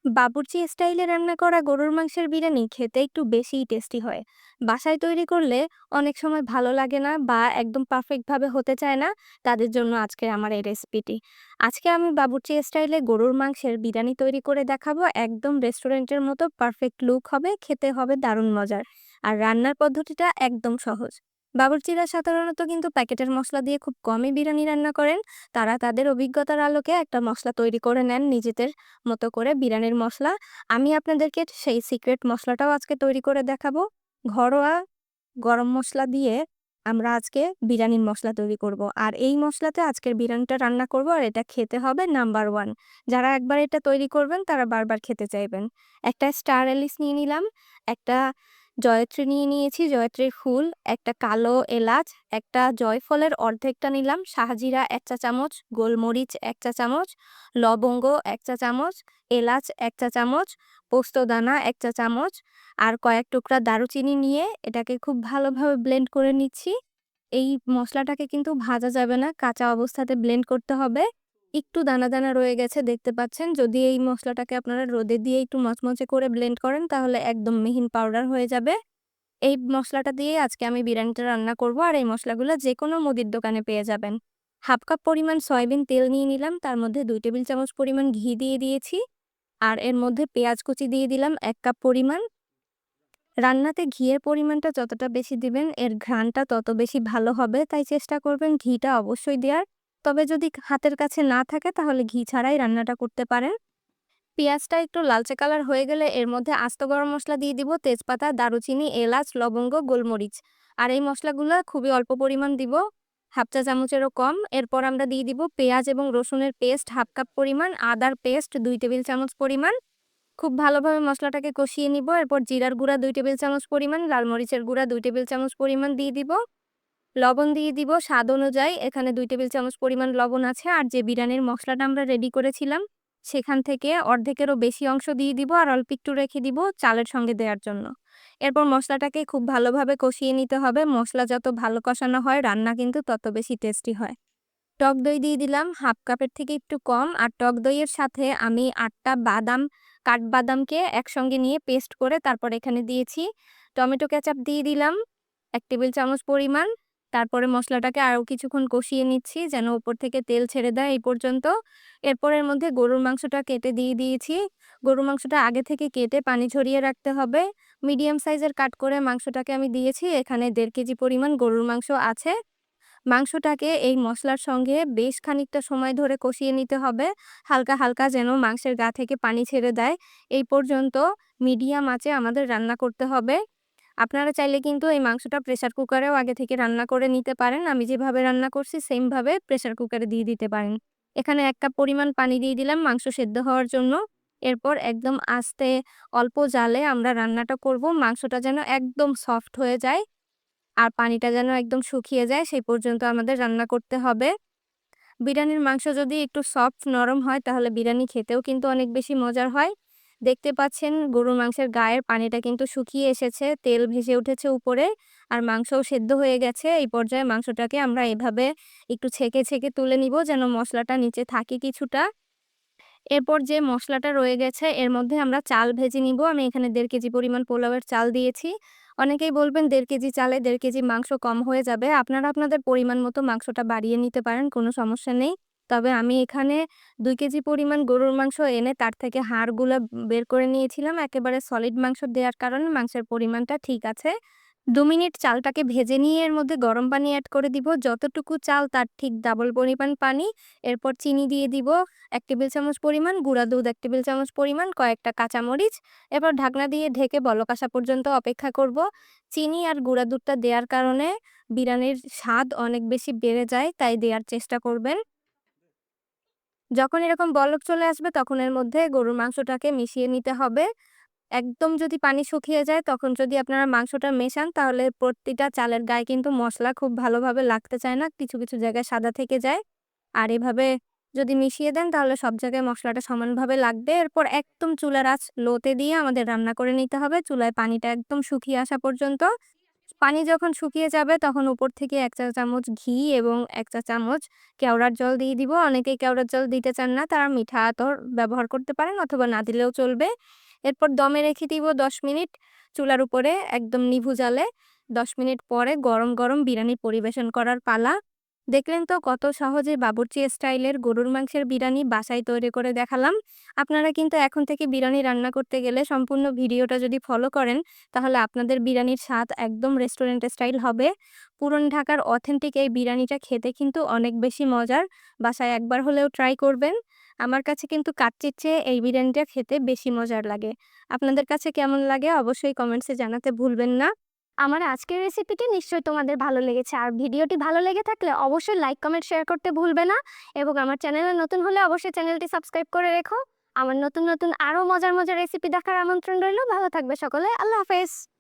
বাবুর্চি স্টাইলে রান্না করা গরুর মাংসের বিরিয়ানি খেতে একটু বেশিই টেস্টি হয়। বাসায় তৈরি করলে অনেক সময় ভালো লাগে না বা একদম পারফেক্ট ভাবে হতে চায় না। তাদের জন্য আজকে আমার এই রেসিপিটি। আজকে আমি বাবুর্চি স্টাইলে গরুর মাংসের বিরিয়ানি তৈরি করে দেখাবো। একদম রেস্টুরেন্টের মতো পারফেক্ট লুক হবে, খেতে হবে দারুণ মজার। আর রান্নার পদ্ধতিটা একদম সহজ। বাবুর্চিরা সাধারণত কিন্তু প্যাকেটের মশলা দিয়ে খুব কমই বিরিয়ানি রান্না করেন। তারা তাদের অভিজ্ঞতার আলোকে একটা মশলা তৈরি করে নেন নিজেদের মতো করে বিরিয়ানির মসলা। আমি আপনাদেরকে সেই সিক্রেট মসলাটাও আজকে তৈরি করে দেখাবো। ঘরোয়া গরম মসলা দিয়ে আমরা আজকে বিরিয়ানির মসলা তৈরি করব। আর এই মসলাতে আজকের বিরিয়ানিটা রান্না করব আর এটা খেতে হবে নাম্বার 1। যারা একবার এটা তৈরি করবেন তারা বারবার খেতে চাইবেন। একটা স্টার এলিশ নিয়ে নিলাম, একটা জয়ত্রী নিয়ে নিয়েছি, জয়ত্রীর ফুল, একটা কালো এলাচ, একটা জয়ফলের অর্ধেকটা নিলাম, শাহজিরা ১ চা চামচ, গোলমরিচ ১ চা চামচ, লবঙ্গ ১ চা চামচ, এলাচ ১ চা চামচ, পোস্তদানা ১ চা চামচ আর কয়েক টুকরা দারুচিনি নিয়ে এটাকে খুব ভালোভাবে ব্লেন্ড করে নিচ্ছি। এই মসলাটাকে কিন্তু ভাজা যাবে না, কাঁচা অবস্থাতে ব্লেন্ড করতে হবে। একটু দানা, দানা রয়ে গেছে দেখতে পাচ্ছেন। যদি এই মসলাটাকে আপনারা রোদে দিয়ে একটু মচমচে করে ব্লেন্ড করেন তাহলে একদম মিহিন পাউডার হয়ে যাবে। এই মসলাটা দিয়ে আজকে আমি বিরিয়ানিটা রান্না করব আর এই মসলাগুলো যেকোনো মুদির দোকানে পেয়ে যাবেন। 1/2 কাপ পরিমাণ সয়াবিন তেল নিয়ে নিলাম, তার মধ্যে 2 টেবিল চামচ পরিমাণ ঘি দিয়ে দিয়েছি। আর এর মধ্যে পেঁয়াজ কুচি দিয়ে দিলাম 1 কাপ পরিমাণ। রান্নাতে ঘিয়ের পরিমাণটা যতটা বেশি দিবেন এর ঘ্রাণটা তত বেশি ভালো হবে, তাই চেষ্টা করবেন ঘিটা অবশ্যই দেওয়ার। তবে যদি হাতের কাছে না থাকে তাহলে ঘি ছাড়াই রান্নাটা করতে পারেন। পেঁয়াজটা একটু লালচে কালার হয়ে গেলে এর মধ্যে আস্ত গরম মসলা দিয়ে দিব, তেজপাতা, দারুচিনি, এলাচ, লবঙ্গ, গোলমরিচ। আর এই মসলাগুলো খুবই অল্প পরিমাণ দিব, 1/2 চা চামচেরও কম। এরপর আমরা দিয়ে দিব পেঁয়াজ এবং রসুনের পেস্ট 1/2 কাপ পরিমাণ, আদার পেস্ট 2 টেবিল চামচ পরিমাণ। খুব ভালোভাবে মসলাটাকে কষিয়ে নিব। এরপর জিরার গুঁড়া 2 টেবিল চামচ পরিমাণ, লাল মরিচের গুঁড়া 2 টেবিল চামচ পরিমাণ দিয়ে দিব। লবণ দিয়ে দিব স্বাদ অনুযায়ী। এখানে 2 টেবিল চামচ পরিমাণ লবণ আছে। আর যে বিরিয়ানির মসলাটা আমরা রেডি করেছিলাম, সেখান থেকে অর্ধেকেরও বেশি অংশ দিয়ে দিব আর অল্প একটু রেখে দিব চালের সঙ্গে দেওয়ার জন্য। এরপর মসলাটাকে খুব ভালোভাবে কষিয়ে নিতে হবে। মসলা যত ভালো কষানো হয় রান্না কিন্তু তত বেশি টেস্টি হয়। টক দই দিয়ে দিলাম 1/2 কাপের থেকে একটু কম। আর টক দইয়ের সাথে আমি 8 টা বাদাম, কাঠবাদামকে একসঙ্গে নিয়ে পেস্ট করে তারপর এখানে দিয়েছি। টমেটো কেচাপ দিয়ে দিলাম 1 টেবিল চামচ পরিমাণ। তারপরে মসলাটাকে আরও কিছুক্ষণ কষিয়ে নিচ্ছি যেন উপর থেকে তেল ছেড়ে দেয় এই পর্যন্ত। এরপর এর মধ্যে গরুর মাংসটা কেটে দিয়ে দিয়েছি। গরুর মাংসটা আগে থেকে কেটে পানি ঝরিয়ে রাখতে হবে। মিডিয়াম সাইজের কাট করে মাংসটাকে আমি দিয়েছি। এখানে 1.5 কেজি পরিমাণ গরুর মাংস আছে। মাংসটাকে এই মসলার সঙ্গে বেশ খানিকটা সময় ধরে কষিয়ে নিতে হবে। হালকা, হালকা যেন মাংসের গা থেকে পানি ছেড়ে দেয়। এই পর্যন্ত মিডিয়াম আঁচে আমাদের রান্না করতে হবে। আপনারা চাইলে কিন্তু এই মাংসটা প্রেসার কুকারেও আগে থেকে রান্না করে নিতে পারেন। আমি যেভাবে রান্না করছি সেম ভাবে প্রেসার কুকারে দিয়ে দিতে পারেন। এখানে 1 কাপ পরিমাণ পানি দিয়ে দিলাম মাংস সেদ্ধ হওয়ার জন্য। এরপর একদম আস্তে অল্প জালে আমরা রান্নাটা করব। মাংসটা যেন একদম সফট হয়ে যায়। আর পানিটা যেন একদম শুকিয়ে যায় সেই পর্যন্ত আমাদের রান্না করতে হবে। বিরিয়ানির মাংস যদি একটু সফট নরম হয় তাহলে বিরিয়ানি খেতেও কিন্তু অনেক বেশি মজার হয়। দেখতে পাচ্ছেন গরুর মাংসের গায়ের পানিটা কিন্তু শুকিয়ে এসেছে, তেল ভেসে উঠেছে উপরে আর মাংসও সেদ্ধ হয়ে গেছে। এই পর্যায়ে মাংসটাকে আমরা এভাবে একটু ছেঁকে, ছেঁকে তুলে নিব যেন মসলাটা নিচে থাকে কিছুটা। এরপর যে মসলাটা রয়ে গেছে এর মধ্যে আমরা চাল ভেজে নিব। আমি এখানে 1.5 কেজি পরিমাণ পোলাওয়ের চাল দিয়েছি। অনেকেই বলবেন 1.5 কেজি চালে 1.5 কেজি মাংস কম হয়ে যাবে। আপনারা আপনাদের পরিমাণ মতো মাংসটা বাড়িয়ে নিতে পারেন, কোনো সমস্যা নেই। তবে আমি এখানে 2 কেজি পরিমাণ গরুর মাংস এনে তার থেকে হাড়গুলা বের করে নিয়েছিলাম। একেবারে সলিড মাংস দেওয়ার কারণে মাংসের পরিমাণটা ঠিক আছে। 2 মিনিট চালটাকে ভেজে নিয়ে এর মধ্যে গরম পানি এড করে দিব। যতটুকু চাল তার ঠিক ডাবল পরিমাণ পানি। এরপর চিনি দিয়ে দিব 1 টেবিল চামচ পরিমাণ, গুঁড়া দুধ 1 টেবিল চামচ পরিমাণ, কয়েকটা কাঁচামরিচ। এরপর ঢাকনা দিয়ে ঢেকে বলক আসা পর্যন্ত অপেক্ষা করব। চিনি আর গুঁড়া দুধটা দেওয়ার কারণে বিরিয়ানির স্বাদ অনেক বেশি বেড়ে যায়, তাই দেওয়ার চেষ্টা করবেন। যখন এরকম বলক চলে আসবে তখন এর মধ্যে গরুর মাংসটাকে মিশিয়ে নিতে হবে। একদম যদি পানি শুকিয়ে যায় তখন যদি আপনারা মাংসটা মেশান তাহলে প্রতিটা চালের গায়ে কিন্তু মসলা খুব ভালোভাবে লাগতে চায় না। কিছু, কিছু জায়গায় সাদা থেকে যায়। আর এভাবে যদি মিশিয়ে দেন তাহলে সব জায়গায় মসলাটা সমানভাবে লাগবে। এরপর একদম চুলার আঁচ লোতে দিয়ে আমাদের রান্না করে নিতে হবে। চুলায় পানিটা একদম শুকিয়ে আসা পর্যন্ত। পানি যখন শুকিয়ে যাবে তখন উপর থেকে ১ চা চামচ ঘি এবং ১ চা চামচ কেওড়ার জল দিয়ে দিব। অনেকেই কেওড়ার জল দিতে চান না, তারা মিঠা আতর ব্যবহার করতে পারেন অথবা না দিলেও চলবে। এরপর দমে রেখে দিব ১০ মিনিট চুলার উপরে একদম নিভু জালে। ১০ মিনিট পরে গরম, গরম বিরিয়ানি পরিবেশন করার পালা। দেখলেন তো কত সহজে বাবুর্চি স্টাইলের গরুর মাংসের বিরিয়ানি বাসায় তৈরি করে দেখালাম। আপনারা কিন্তু এখন থেকে বিরিয়ানি রান্না করতে গেলে সম্পূর্ণ ভিডিওটা যদি ফলো করেন তাহলে আপনাদের বিরিয়ানির স্বাদ একদম রেস্টুরেন্ট স্টাইল হবে। পুরান ঢাকার অথেন্টিক এই বিরিয়ানিটা খেতে কিন্তু অনেক বেশি মজার। বাসায় একবার হলেও ট্রাই করবেন। আমার কাছে কিন্তু কাচ্চির চেয়ে এই বিরিয়ানিটা খেতে বেশি মজার লাগে। আপনাদের কাছে কেমন লাগে অবশ্যই কমেন্টসে জানাতে ভুলবেন না। আমার আজকের রেসিপিটি নিশ্চয়ই তোমাদের ভালো লেগেছে। আর ভিডিওটি ভালো লেগে থাকলে অবশ্যই লাইক, কমেন্ট, শেয়ার করতে ভুলবে না। এবং আমার চ্যানেলে নতুন হলে অবশ্যই চ্যানেলটি সাবস্ক্রাইব করে রেখো। আমার নতুন, নতুন আরও মজার, মজার রেসিপি দেখার আমন্ত্রণ রইলো। ভালো থাকবে সকলে। আল্লাহ হাফেজ।